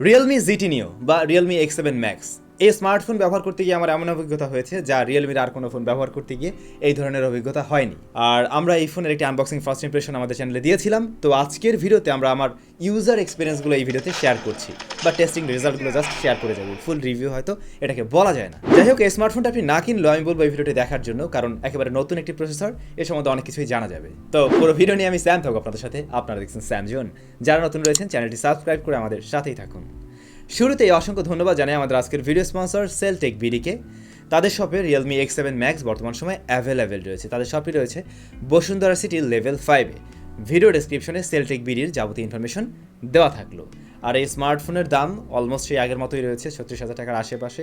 Realme GT Neo বা Realme X7 Max এই smartphone ব্যবহার করতে গিয়ে আমার এমন অভিজ্ঞতা হয়েছে যা রিয়েলমির আর কোনো ফোন ব্যবহার করতে গিয়ে এই ধরনের অভিজ্ঞতা হয়নি। আর আমরা এই ফোনের একটি আনবক্সিং ফার্স্ট ইমপ্রেশন আমাদের চ্যানেলে দিয়েছিলাম। তো আজকের ভিডিওতে আমরা আমার ইউজার এক্সপিরিয়েন্সগুলো এই ভিডিওতে শেয়ার করছি বা টেস্টিং রেজাল্টগুলো জাস্ট শেয়ার করে যাবো। ফুল রিভিউ হয়তো এটাকে বলা যায় না। যাই হোক, এই স্মার্টফোনটা আপনি না কিনলেও আমি বলবো এই ভিডিওটি দেখার জন্য, কারণ একেবারে নতুন একটি প্রসেসর, এর সম্বন্ধে অনেক কিছুই জানা যাবে। তো পুরো ভিডিও নিয়ে আমি স্যাম থাকবো আপনাদের সাথে। আপনারা দেখছেন SamZone। যারা নতুন রয়েছেন চ্যানেলটি সাবস্ক্রাইব করে আমাদের সাথেই থাকুন। শুরুতেই অসংখ্য ধন্যবাদ জানাই আমাদের আজকের ভিডিও স্পন্সর সেলটেক বিডিকে। তাদের শপে Realme X7 Max বর্তমান সময়ে অ্যাভেলেবেল রয়েছে। তাদের শপে রয়েছে বসুন্ধরা সিটি লেভেল 5-এ। ভিডিও ডেসক্রিপশনে সেলটেক বিডির যাবতীয় ইনফরমেশন দেওয়া থাকলো। আর এই স্মার্টফোনের দাম অলমোস্ট সেই আগের মতোই রয়েছে, 36,000 টাকার আশেপাশে।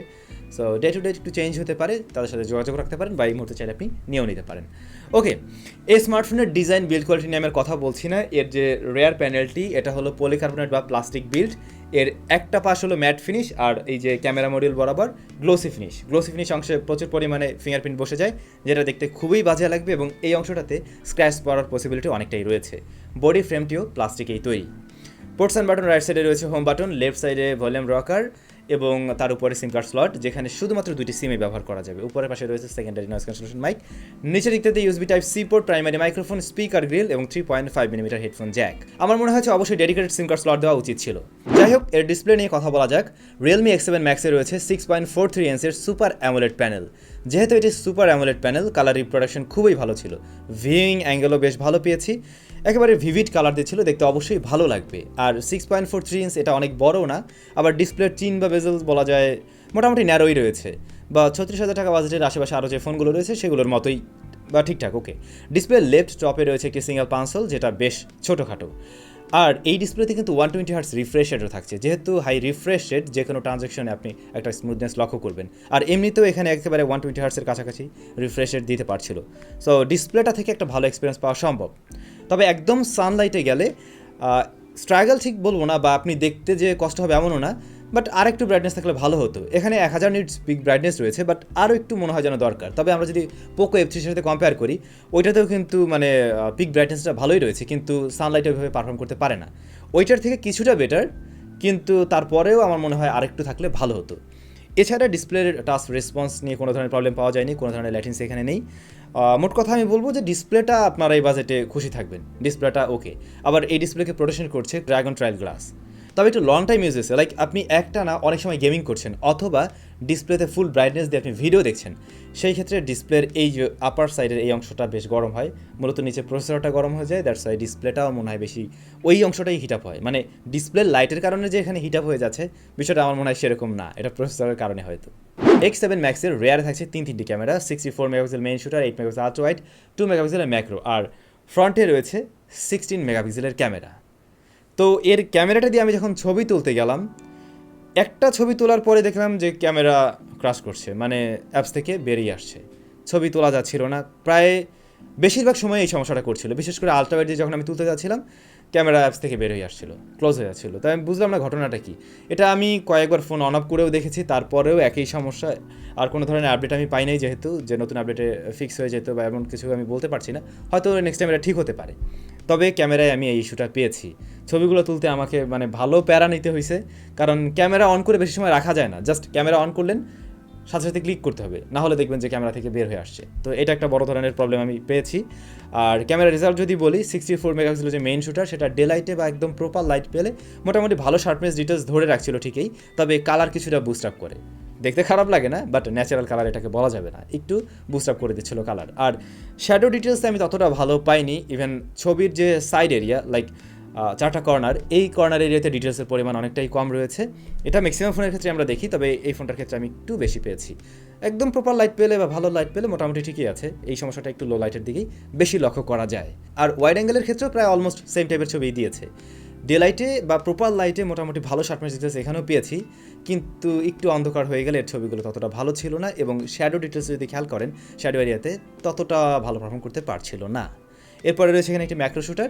সো ডে টু ডে একটু চেঞ্জ হতে পারে, তাদের সাথে যোগাযোগ রাখতে পারেন বা এই মুহূর্তে চাইলে আপনি নিয়েও নিতে পারেন। ওকে, এই স্মার্টফোনের ডিজাইন বিল্ড কোয়ালিটি নিয়ে আমি কথা বলছি না। এর যে রেয়ার প্যানেলটি, এটা হলো পলিকার্বনেট বা প্লাস্টিক বিল্ড। এর একটা পাশ হলো ম্যাট ফিনিশ, আর এই যে ক্যামেরা মডিউল বরাবর গ্লোসি ফিনিশ। গ্লোসি ফিনিশ অংশে প্রচুর পরিমাণে ফিঙ্গারপ্রিন্ট বসে যায়, যেটা দেখতে খুবই বাজে লাগবে, এবং এই অংশটাতে স্ক্র্যাচ পড়ার পসিবিলিটি অনেকটাই রয়েছে। বডি ফ্রেমটিও প্লাস্টিকেই তৈরি। পোর্টস অ্যান্ড বাটন রাইট সাইডে রয়েছে হোম বাটন, লেফট সাইডে ভলিউম রকার, এবং তার উপরে সিম কার্ড স্লট, যেখানে শুধুমাত্র দুটি সিমে ব্যবহার করা যাবে। উপরের পাশে রয়েছে সেকেন্ডারি নয়েজ ক্যান্সেলেশন মাইক, নিচের দিকটাতে USB type C port, primary microphone, speaker grill এবং 3.5 মিলিমিটার হেডফোন জ্যাক। আমার মনে হয়েছে অবশ্যই ডেডিকেটেড সিম কার্ড স্লট দেওয়া উচিত ছিল। যাই হোক, এর ডিসপ্লে নিয়ে কথা বলা যাক। Realme X7 Max এ রয়েছে 6.43 ইঞ্চের সুপার অ্যামোলেড প্যানেল। যেহেতু এটি super AMOLED panel, colour reproduction খুবই ভালো ছিল। ভিউইং অ্যাঙ্গেলও বেশ ভালো পেয়েছি, একেবারে ভিভিড কালার দিচ্ছিল, দেখতে অবশ্যই ভালো লাগবে। আর 6.43 ইঞ্চ এটা অনেক বড়ও না, আবার ডিসপ্লের চিন বা বেজেল বলা যায় মোটামুটি ন্যারোই রয়েছে, বা 36,000 টাকা বাজেটের আশেপাশে আরও যে ফোনগুলো রয়েছে সেগুলোর মতোই বা ঠিকঠাক। ওকে, ডিসপ্লের লেফট টপে রয়েছে একটি সিঙ্গেল পানসোল, যেটা বেশ ছোটোখাটো। আর এই ডিসপ্লেতে কিন্তু 120 হার্টস রিফ্রেশ রেটও থাকছে। যেহেতু হাই রিফ্রেশ রেট, যে কোনো ট্রানজ্যাকশনে আপনি একটা স্মুথনেস লক্ষ্য করবেন। আর এমনিতেও এখানে একেবারে 120 হার্টসের কাছাকাছি রিফ্রেশ রেট দিতে পারছিল। সো ডিসপ্লেটা থেকে একটা ভালো এক্সপিরিয়েন্স পাওয়া সম্ভব। তবে একদম সানলাইটে গেলে স্ট্রাগল ঠিক বলবো না, বা আপনি দেখতে যে কষ্ট হবে এমনও না, বাট আর একটু ব্রাইটনেস থাকলে ভালো হতো। এখানে 1000 নিটস পিক ব্রাইটনেস রয়েছে, বাট আরও একটু মনে হয় যেন দরকার। তবে আমরা যদি পোকো F3 সাথে কম্পেয়ার করি, ওইটাতেও কিন্তু মানে পিক ব্রাইটনেসটা ভালোই রয়েছে, কিন্তু সানলাইটে ওইভাবে পারফর্ম করতে পারে না। ওইটার থেকে কিছুটা বেটার, কিন্তু তারপরেও আমার মনে হয় আরেকটু থাকলে ভালো হতো। এছাড়া ডিসপ্লের টাচ রেসপন্স নিয়ে কোনো ধরনের প্রবলেম পাওয়া যায়নি, কোনো ধরনের ল্যাটেন্সি এখানে নেই। মোট কথা আমি বলবো যে ডিসপ্লেটা আপনারা এই বাজেটে খুশি থাকবেন, ডিসপ্লেটা ওকে। আবার এই ডিসপ্লেকে প্রোটেকশন করছে ড্রাগন ট্রায়াল গ্লাস। তবে একটু লং টাইম ইউজ হয়েছে, লাইক আপনি একটা না অনেক সময় গেমিং করছেন, অথবা ডিসপ্লেতে ফুল ব্রাইটনেস দিয়ে আপনি ভিডিও দেখছেন, সেই ক্ষেত্রে ডিসপ্লের এই যে আপার সাইডের এই অংশটা বেশ গরম হয়, মূলত নিচে প্রসেসরটা গরম হয়ে যায়। দ্যাটস ওয়াই ডিসপ্লেটাও মনে হয় বেশি ওই অংশটাই হিট আপ হয়। মানে ডিসপ্লের লাইটের কারণে যে এখানে হিট আপ হয়ে যাচ্ছে, বিষয়টা আমার মনে হয় সেরকম না, এটা প্রসেসরের কারণে হয়তো। X7 Max এর রেয়ারে থাকছে তিনটি camera, 64 megapixel main shooter, 8 megapixel ultra wide, 2 মেগাপিক্সেলের ম্যাক্রো, আর ফ্রন্টে রয়েছে 16 মেগাপিক্সেলের ক্যামেরা। তো এর ক্যামেরাটা দিয়ে আমি যখন ছবি তুলতে গেলাম, একটা ছবি তোলার পরে দেখলাম যে ক্যামেরা ক্রাশ করছে, মানে অ্যাপস থেকে বেরিয়ে আসছে, ছবি তোলা যাচ্ছিল না। প্রায় বেশিরভাগ সময় এই সমস্যাটা করছিল, বিশেষ করে আল্ট্রা ওয়াইড দিয়ে যখন আমি তুলতে যাচ্ছিলাম, ক্যামেরা অ্যাপস থেকে বের হয়ে আসছিলো, ক্লোজ হয়ে যাচ্ছিলো। তাই আমি বুঝলাম না ঘটনাটা কি। এটা আমি কয়েকবার ফোন অন অফ করেও দেখেছি, তারপরেও একই সমস্যা। আর কোনো ধরনের আপডেট আমি পাই নাই, যেহেতু যে নতুন আপডেটে ফিক্স হয়ে যেত বা এমন কিছু আমি বলতে পারছি না, হয়তো নেক্সট টাইম এটা ঠিক হতে পারে। তবে ক্যামেরায় আমি এই ইস্যুটা পেয়েছি। ছবিগুলো তুলতে আমাকে মানে ভালো প্যারা নিতে হয়েছে, কারণ ক্যামেরা অন করে বেশি সময় রাখা যায় না। জাস্ট ক্যামেরা অন করলেন, সাথে সাথে ক্লিক করতে হবে, না হলে দেখবেন যে ক্যামেরা থেকে বের হয়ে আসছে। তো এটা একটা বড় ধরনের প্রবলেম আমি পেয়েছি। আর ক্যামেরা রেজাল্ট যদি বলি, 64 মেগাপিক্সেলের যে মেইন শুটার, সেটা ডে লাইটে বা একদম প্রপার লাইট পেলে মোটামুটি ভালো শার্পনেস ডিটেলস ধরে রাখছিল ঠিকই, তবে কালার কিছুটা বুস্ট আপ করে। দেখতে খারাপ লাগে না, বাট ন্যাচারাল কালার এটাকে বলা যাবে না, একটু বুস্ট আপ করে দিচ্ছিল কালার। আর শ্যাডো ডিটেলসে আমি ততটা ভালো পাইনি। ইভেন ছবির যে সাইড এরিয়া, লাইক 4টা কর্নার, এই কর্নার এরিয়াতে ডিটেলসের পরিমাণ অনেকটাই কম রয়েছে। এটা ম্যাক্সিমাম ফোনের ক্ষেত্রে আমরা দেখি, তবে এই ফোনটার ক্ষেত্রে আমি একটু বেশি পেয়েছি। একদম প্রপার লাইট পেলে বা ভালো লাইট পেলে মোটামুটি ঠিকই আছে, এই সমস্যাটা একটু লো লাইটের দিকেই বেশি লক্ষ্য করা যায়। আর ওয়াইড অ্যাঙ্গেলের ক্ষেত্রেও প্রায় অলমোস্ট সেম টাইপের ছবি দিয়েছে। ডে লাইটে বা প্রপার লাইটে মোটামুটি ভালো শার্পনেস ডিটেলস এখানেও পেয়েছি, কিন্তু একটু অন্ধকার হয়ে গেলে এর ছবিগুলো ততটা ভালো ছিল না, এবং শ্যাডো ডিটেলস যদি খেয়াল করেন শ্যাডো এরিয়াতে ততটা ভালো পারফর্ম করতে পারছিল না। এরপরে রয়েছে এখানে একটি ম্যাক্রো শুটার,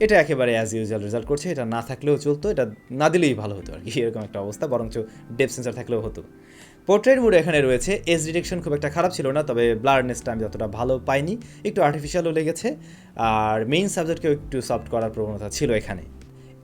এটা একেবারে অ্যাজ ইউজুয়াল রেজাল্ট করছে। এটা না থাকলেও চলতো, এটা না দিলেই ভালো হতো আর কি, এরকম একটা অবস্থা। বরঞ্চ ডেপথ সেন্সর থাকলেও হতো। পোর্ট্রেট মোড এখানে রয়েছে, এজ ডিটেকশন খুব একটা খারাপ ছিল না, তবে ব্লারনেসটা আমি যতটা ভালো পাইনি, একটু আর্টিফিশিয়ালও লেগেছে। আর মেইন সাবজেক্টকেও একটু সফট করার প্রবণতা ছিল এখানে।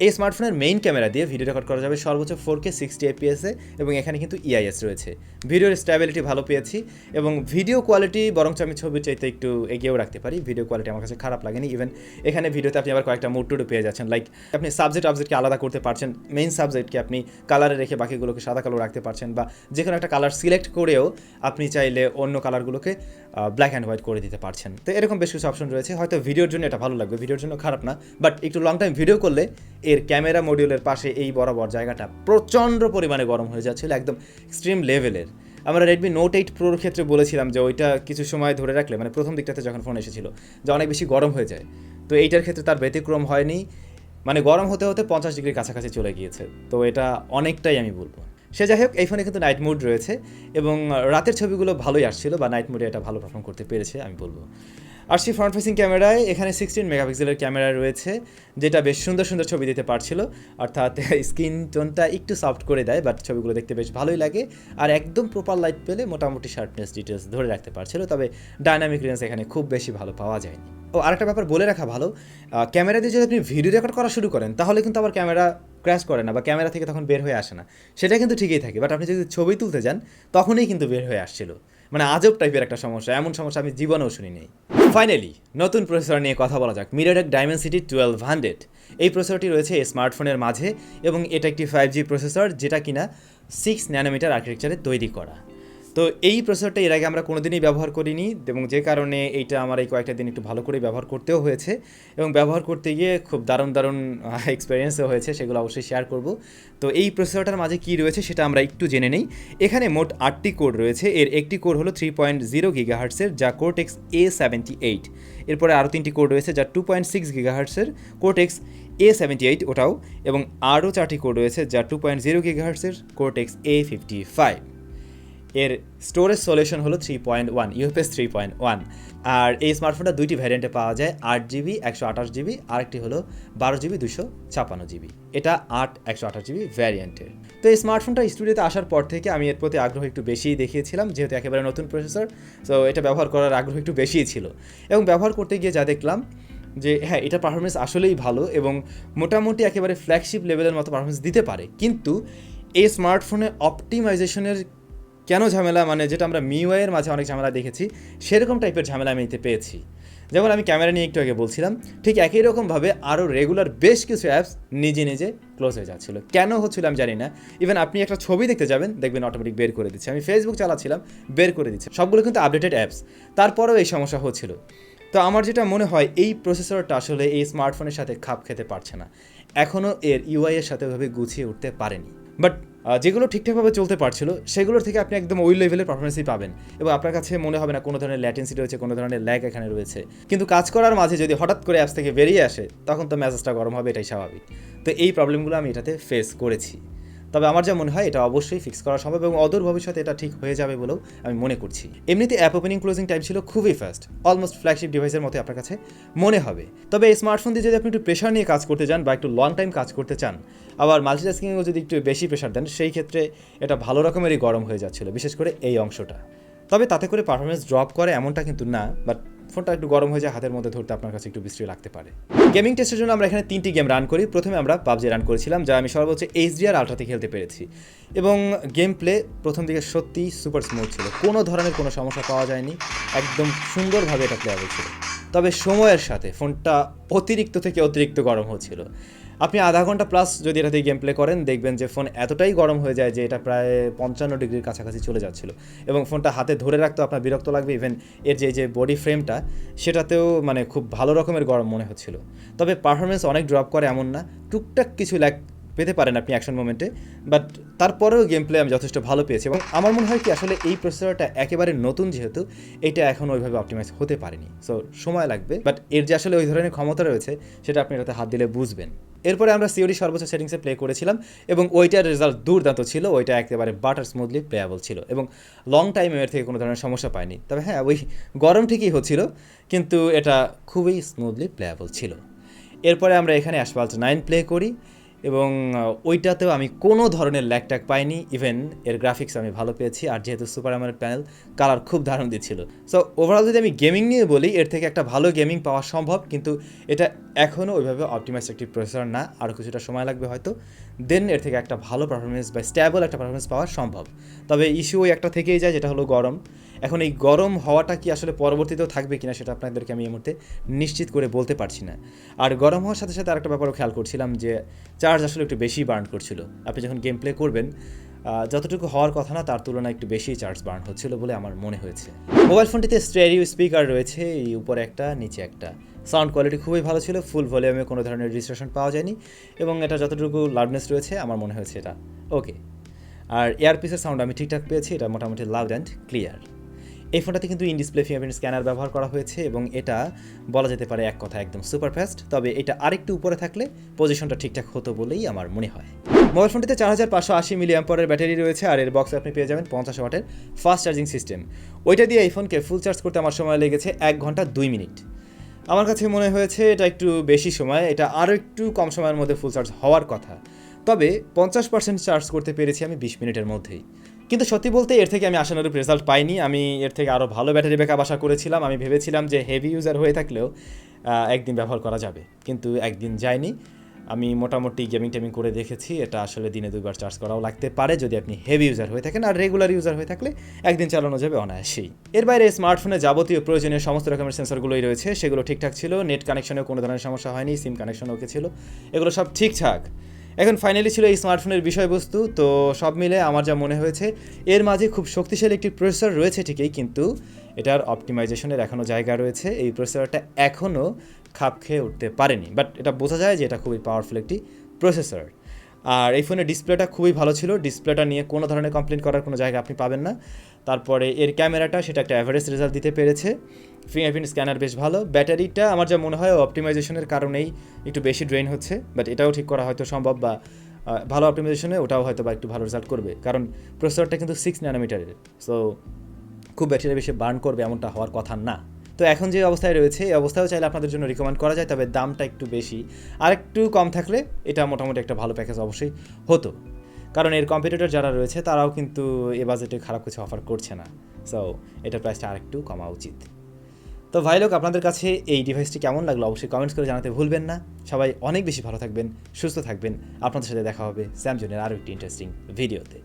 এই স্মার্টফোনের মেইন ক্যামেরা দিয়ে ভিডিও রেকর্ড করা যাবে সর্বোচ্চ 4K 60 fps এবং এখানে কিন্তু ইআইএস রয়েছে। ভিডিওর স্ট্যাবিলিটি ভালো পেয়েছি এবং ভিডিও কোয়ালিটি বরঞ্চ আমি ছবির চাইতে একটু এগিয়েও রাখতে পারি। ভিডিও কোয়ালিটি আমার কাছে খারাপ লাগেনি। ইভেন এখানে ভিডিওতে আপনি আবার কয়েকটা মোড টুডও পেয়ে যাচ্ছেন, লাইক আপনি সাবজেক্ট অবজেক্টকে আলাদা করতে পারছেন, মেইন সাবজেক্টকে আপনি কালারে রেখে বাকিগুলোকে সাদা কালো রাখতে পারছেন, বা যে কোনো একটা কালার সিলেক্ট করেও আপনি চাইলে অন্য কালারগুলোকে ব্ল্যাক অ্যান্ড হোয়াইট করে দিতে পারছেন। তো এরকম বেশ কিছু অপশন রয়েছে। হয়তো ভিডিওর জন্য এটা ভালো লাগবে, ভিডিওর জন্য খারাপ না, বাট একটু লং টাইম ভিডিও করলে এর ক্যামেরা মডিউলের পাশে এই বরাবর জায়গাটা প্রচণ্ড পরিমাণে গরম হয়ে যাচ্ছিল, একদম এক্সট্রিম লেভেলের। আমরা রেডমি নোট 8 প্রোর ক্ষেত্রে বলেছিলাম যে ওইটা কিছু সময় ধরে রাখলে, মানে প্রথম দিকটাতে যখন ফোন এসেছিল, যে অনেক বেশি গরম হয়ে যায়। তো এইটার ক্ষেত্রে তার ব্যতিক্রম হয়নি, মানে গরম হতে হতে 50 ডিগ্রির কাছাকাছি চলে গিয়েছে। তো এটা অনেকটাই আমি বলবো। সে যাই হোক, এই ফোনে কিন্তু নাইট মোড রয়েছে এবং রাতের ছবিগুলো ভালোই আসছিল, বা নাইট মোডে এটা ভালো পারফর্ম করতে পেরেছে আমি বলবো। আসছি ফ্রন্ট ফেসিং ক্যামেরায়। এখানে 16 মেগাপিক্সেলের ক্যামেরা রয়েছে, যেটা বেশ সুন্দর সুন্দর ছবি দিতে পারছিল, অর্থাৎ স্কিন টোনটা একটু সফট করে দেয়, বাট ছবিগুলো দেখতে বেশ ভালোই লাগে। আর একদম প্রপার লাইট পেলে মোটামুটি শার্পনেস ডিটেলস ধরে রাখতে পারছিল, তবে ডাইনামিক রেঞ্জ এখানে খুব বেশি ভালো পাওয়া যায়নি। ও আরেকটা ব্যাপার বলে রাখা ভালো, ক্যামেরা দিয়ে যদি আপনি ভিডিও রেকর্ড করা শুরু করেন তাহলে কিন্তু আবার ক্যামেরা ক্র্যাশ করে না, বা ক্যামেরা থেকে তখন বের হয়ে আসে না, সেটা কিন্তু ঠিকই থাকে। বাট আপনি যদি ছবি তুলতে যান তখনই কিন্তু বের হয়ে আসছিল, মানে আজব টাইপের একটা সমস্যা। এমন সমস্যা আমি জীবনেও শুনি নেই। ফাইনালি নতুন প্রসেসর নিয়ে কথা বলা যাক, মিডিয়াটেক ডাইমেনসিটি 1200। এই প্রসেসরটি রয়েছে এই স্মার্টফোনের মাঝে এবং এটা একটি 5G প্রসেসর, যেটা কিনা 6 ন্যানোমিটার আর্কিটেকচারে তৈরি করা। তো এই প্রসেসরটা এর আগে আমরা কোনোদিনই ব্যবহার করিনি, এবং যে কারণে এইটা আমার এই কয়েকটা দিন একটু ভালো করে ব্যবহার করতেও হয়েছে, এবং ব্যবহার করতে গিয়ে খুব দারুণ দারুণ এক্সপিরিয়েন্সও হয়েছে, সেগুলো অবশ্যই শেয়ার করব। তো এই প্রসেসরটার মাঝে কী রয়েছে সেটা আমরা একটু জেনে নেই। এখানে মোট 8টি কোর রয়েছে। এর একটি কোর হলো 3.0 গিগাহার্টসের, যা কোর্টেক্স A78। এরপরে আরও 3টি কোর রয়েছে, যা 2.6 গিগাহার্টসের, কোর্টেক্স A78 ওটাও, এবং আরও 4টি কোর রয়েছে, যা 2.0 গিগাহার্টসের, কোর্টেক্স A55। এর স্টোরেজ সলিউশন হলো 3.1 ইউএফএস 3.1। আর এই স্মার্টফোনটা দুইটি ভ্যারিয়েন্টে পাওয়া যায়, 8GB 128GB, আরেকটি হলো 12GB 256GB। এটা 8 128GB ভ্যারিয়েন্টের। তো এই স্মার্টফোনটা স্টুডিওতে আসার পর থেকে আমি এর প্রতি আগ্রহ একটু বেশিই দেখিয়েছিলাম, যেহেতু একেবারে নতুন প্রসেসর, সো এটা ব্যবহার করার আগ্রহ একটু বেশিই ছিল। এবং ব্যবহার করতে গিয়ে যা দেখলাম যে হ্যাঁ, এটা পারফরমেন্স আসলেই ভালো এবং মোটামুটি একেবারে ফ্ল্যাগশিপ লেভেলের মতো পারফরমেন্স দিতে পারে। কিন্তু এই স্মার্টফোনে অপটিমাইজেশনের কেন ঝামেলা, মানে যেটা আমরা মিউআইয়ের মাঝে অনেক ঝামেলা দেখেছি, সেরকম টাইপের ঝামেলা আমি এতে পেয়েছি। যেমন আমি ক্যামেরা নিয়ে একটু আগে বলছিলাম, ঠিক একই রকমভাবে আরও রেগুলার বেশ কিছু অ্যাপস নিজে নিজে ক্লোজ হয়ে যাচ্ছিলো। কেন হচ্ছিল আমি জানি না। ইভেন আপনি একটা ছবি দেখতে যাবেন, দেখবেন অটোমেটিক বের করে দিচ্ছে। আমি ফেসবুক চালাচ্ছিলাম, বের করে দিচ্ছে। সবগুলো কিন্তু আপডেটেড অ্যাপস, তারপরেও এই সমস্যা হচ্ছিল। তো আমার যেটা মনে হয়, এই প্রসেসরটা আসলে এই স্মার্টফোনের সাথে খাপ খেতে পারছে না, এখনও এর ইউআইয়ের সাথে ওইভাবে গুছিয়ে উঠতে পারেনি। বাট যেগুলো ঠিকঠাকভাবে চলতে পারছিল সেগুলোর থেকে আপনি একদম ওই লেভেলের পারফরমেন্সই পাবেন, এবং আপনার কাছে মনে হবে না কোনো ধরনের ল্যাটেন্সি রয়েছে, কোনো ধরনের ল্যাগ এখানে রয়েছে। কিন্তু কাজ করার মাঝে যদি হঠাৎ করে অ্যাপস থেকে বেরিয়ে আসে, তখন তো মেজাজটা গরম হবে, এটাই স্বাভাবিক। তো এই প্রবলেমগুলো আমি এটাতে ফেস করেছি। তবে আমার যা মনে হয় এটা অবশ্যই ফিক্স করা সম্ভব, এবং অদূর ভবিষ্যতে এটা ঠিক হয়ে যাবে বলেও আমি মনে করছি। এমনিতে অ্যাপ ওপেনিং ক্লোজিং টাইম ছিল খুবই ফাস্ট, অলমোস্ট ফ্ল্যাগশিপ ডিভাইসের মতো আপনার কাছে মনে হবে। তবে এই স্মার্টফোন দিয়ে যদি আপনি একটু প্রেশার নিয়ে কাজ করতে চান, বা একটু লং টাইম কাজ করতে চান, আবার মাল্টিটাস্কিংও যদি একটু বেশি প্রেশার দেন, সেই ক্ষেত্রে এটা ভালো রকমেরই গরম হয়ে যাচ্ছিল, বিশেষ করে এই অংশটা। তবে তাতে করে পারফরমেন্স ড্রপ করে এমনটা কিন্তু না, বাট ফোনটা একটু গরম হয়ে যায়, হাতের মধ্যে ধরতে আপনার কাছে একটু বিশ্রী লাগতে পারে। গেমিং টেস্টের জন্য আমরা এখানে 3টি গেম রান করি। প্রথমে আমরা পাবজি রান করেছিলাম, যা আমি সর্বোচ্চ এইচডিআর আলট্রাতে খেলতে পেরেছি, এবং গেম প্লে প্রথম দিকে সত্যিই সুপার স্মুথ ছিল, কোনো ধরনের কোনো সমস্যা পাওয়া যায়নি, একদম সুন্দরভাবে এটা প্লেয়াবল ছিল। তবে সময়ের সাথে ফোনটা অতিরিক্ত থেকে অতিরিক্ত গরম হচ্ছিল। আপনি আধা ঘন্টা প্লাস যদি এটাতে গেম প্লে করেন, দেখবেন যে ফোন এতটাই গরম হয়ে যায় যে এটা প্রায় 55 ডিগ্রির কাছাকাছি চলে যাচ্ছিল, এবং ফোনটা হাতে ধরে রাখতেও আপনার বিরক্ত লাগবে। ইভেন এর যে বডি ফ্রেমটা, সেটাতেও মানে খুব ভালো রকমের গরম মনে হচ্ছিল। তবে পারফরমেন্স অনেক ড্রপ করে এমন না, টুকটাক কিছু ল্যাগ পেতে পারেন আপনি অ্যাকশন মোমেন্টে, বাট তারপরেও গেম প্লে আমি যথেষ্ট ভালো পেয়েছি। এবং আমার মনে হয় কি, আসলে এই প্রসেসরটা একেবারে নতুন, যেহেতু এটা এখন ওইভাবে অপটিমাইজ হতে পারেনি, সো সময় লাগবে। বাট এর যে আসলে ওই ধরনের ক্ষমতা রয়েছে, সেটা আপনি এটাতে হাত দিলে বুঝবেন। এরপরে আমরা সিওডি সর্বোচ্চ সেটিংসে প্লে করেছিলাম, এবং ওইটার রেজাল্ট দুর্দান্ত ছিল। ওইটা একেবারে বাটার স্মুথলি প্লেয়াবল ছিল, এবং লং টাইমে এর থেকে কোনো ধরনের সমস্যা পায়নি। তবে হ্যাঁ, ওই গরম ঠিকই হচ্ছিল, কিন্তু এটা খুবই স্মুথলি প্লেয়াবল ছিল। এরপরে আমরা এখানে অ্যাসফাল্ট 9 প্লে করি, এবং ওইটাতেও আমি কোনো ধরনের ল্যাগট্যাগ পাইনি। ইভেন এর গ্রাফিক্স আমি ভালো পেয়েছি, আর যেহেতু সুপার অ্যামোলেড প্যানেল, কালার খুব দারুণ দিচ্ছিল। সো ওভারঅল যদি আমি গেমিং নিয়ে বলি, এর থেকে একটা ভালো গেমিং পাওয়া সম্ভব, কিন্তু এটা এখনও ওইভাবে অপটিমাইজড একটি প্রসেসর না, আরও কিছুটা সময় লাগবে হয়তো, দেন এর থেকে একটা ভালো পারফরমেন্স বা স্ট্যাবল একটা পারফরমেন্স পাওয়া সম্ভব। তবে ইস্যু ওই একটা থেকেই যায়, যেটা হলো গরম। এখন এই গরম হওয়াটা কি আসলে পরবর্তীতেও থাকবে কিনা সেটা আপনাদেরকে আমি এই মুহূর্তে নিশ্চিত করে বলতে পারছি না। আর গরম হওয়ার সাথে সাথে আরেকটা ব্যাপারও খেয়াল করছিলাম যে চার্জ আসলে একটু বেশি বার্ন করছিল। আপনি যখন গেম প্লে করবেন যতটুকু হওয়ার কথা না তার তুলনায় একটু বেশি চার্জ বার্ন হচ্ছিল বলে আমার মনে হয়েছে। মোবাইল ফোনটিতে স্টেরিও স্পিকার রয়েছে, এই উপরে একটা নিচে একটা। সাউন্ড কোয়ালিটি খুবই ভালো ছিল, ফুল ভলিউমে কোনো ধরনের রেজিস্ট্রেশন পাওয়া যায়নি, এবং এটা যতটুকু লাউডনেস রয়েছে আমার মনে হয়েছে এটা ওকে। আর এয়ারপিসের সাউন্ড আমি ঠিকঠাক পেয়েছি, এটা মোটামুটি লাউড অ্যান্ড ক্লিয়ার। এই ফোনটাতে কিন্তু ইন ডিসপ্লে ফিঙ্গারপ্রিন্ট স্ক্যানার ব্যবহার করা হয়েছে, এবং এটা বলা যেতে পারে এক কথা একদম সুপার ফাস্ট। তবে এটা আরেকটু উপরে থাকলে পজিশনটা ঠিকঠাক হতো বলেই আমার মনে হয়। মোবাইল ফোনটিতে 4580 মিলিঅ্যাম্পিয়ারের ব্যাটারি রয়েছে, আর এর বক্সে আপনি পেয়ে যাবেন 50 ওয়াটের ফাস্ট চার্জিং সিস্টেম। ওইটা দিয়ে এই ফোনকে ফুল চার্জ করতে আমার সময় লেগেছে 1 ঘন্টা 2 মিনিট। আমার কাছে মনে হয়েছে এটা একটু বেশি সময়, এটা আরও একটু কম সময়ের মধ্যে ফুল চার্জ হওয়ার কথা। তবে 50% চার্জ করতে পেরেছি আমি 20 মিনিটের মধ্যেই। কিন্তু সত্যি বলতে এর থেকে আমি আশানুরূপ রেজাল্ট পাইনি। আমি এর থেকে আরও ভালো ব্যাটারি ব্যাকআপ আশা করেছিলাম। আমি ভেবেছিলাম যে হেভি ইউজার হয়ে থাকলেও একদিন ব্যবহার করা যাবে, কিন্তু একদিন যায়নি। আমি মোটামুটি গেমিং টেমিং করে দেখেছি, এটা আসলে দিনে 2বার চার্জ করাও লাগতে পারে যদি আপনি হেভি ইউজার হয়ে থাকেন। আর রেগুলার ইউজার হয়ে থাকলে একদিন চালানো যাবে অনায়াসেই। এর বাইরে স্মার্টফোনে যাবতীয় প্রয়োজনীয় সমস্ত রকমের সেন্সরগুলোই রয়েছে, সেগুলো ঠিকঠাক ছিল। নেট কানেকশনেও কোনো ধরনের সমস্যা হয়নি, সিম কানেকশন ওকে ছিল, এগুলো সব ঠিকঠাক। এখন ফাইনালি ছিল এই স্মার্টফোনের বিষয়বস্তু। তো সব মিলে আমার যা মনে হয়েছে, এর মাঝে খুব শক্তিশালী একটি প্রসেসর রয়েছে ঠিকই, কিন্তু এটার অপটিমাইজেশনের এখনও জায়গা রয়েছে। এই প্রসেসরটা এখনও খাপ খেয়ে উঠতে পারেনি, বাট এটা বোঝা যায় যে এটা খুবই পাওয়ারফুল একটি প্রসেসর। আর এই ফোনের ডিসপ্লেটা খুবই ভালো ছিল, ডিসপ্লেটা নিয়ে কোনো ধরনের কমপ্লেন করার কোনো জায়গা আপনি পাবেন না। তারপরে এর ক্যামেরাটা, সেটা একটা অ্যাভারেজ রেজাল্ট দিতে পেরেছে। ফিঙ্গারপ্রিন্ট স্ক্যানার বেশ ভালো। ব্যাটারিটা আমার যা মনে হয় অপটিমাইজেশনের কারণেই একটু বেশি ড্রেন হচ্ছে, বাট এটাও ঠিক করা হয়তো সম্ভব, বা ভালো অপটিমাইজেশনে ওটাও হয়তো বা একটু ভালো রেজাল্ট করবে, কারণ প্রসেসরটা কিন্তু 6 ন্যানোমিটারের। সো খুব ব্যাটারি বেশি বার্ন করবে এমনটা হওয়ার কথা না। তো এখন যে অবস্থায় রয়েছে, এই অবস্থায়ও চাইলে আপনাদের জন্য রিকমেন্ড করা যায়, তবে দামটা একটু বেশি। আর একটু কম থাকলে এটা মোটামুটি একটা ভালো প্যাকেজ অবশ্যই হতো, কারণ এর কম্পিটিটর যারা রয়েছে তারাও কিন্তু এ বাজেটে খারাপ কিছু অফার করছে না। সো এটার প্রাইসটা আরেকটু কমা উচিত। তো ভাই লোক, আপনাদের কাছে এই ডিভাইসটি কেমন লাগলো অবশ্যই কমেন্টস করে জানাতে ভুলবেন না। সবাই অনেক বেশি ভালো থাকবেন, সুস্থ থাকবেন। আপনাদের সাথে দেখা হবে স্যামজনের আরও একটি ইন্টারেস্টিং ভিডিওতে।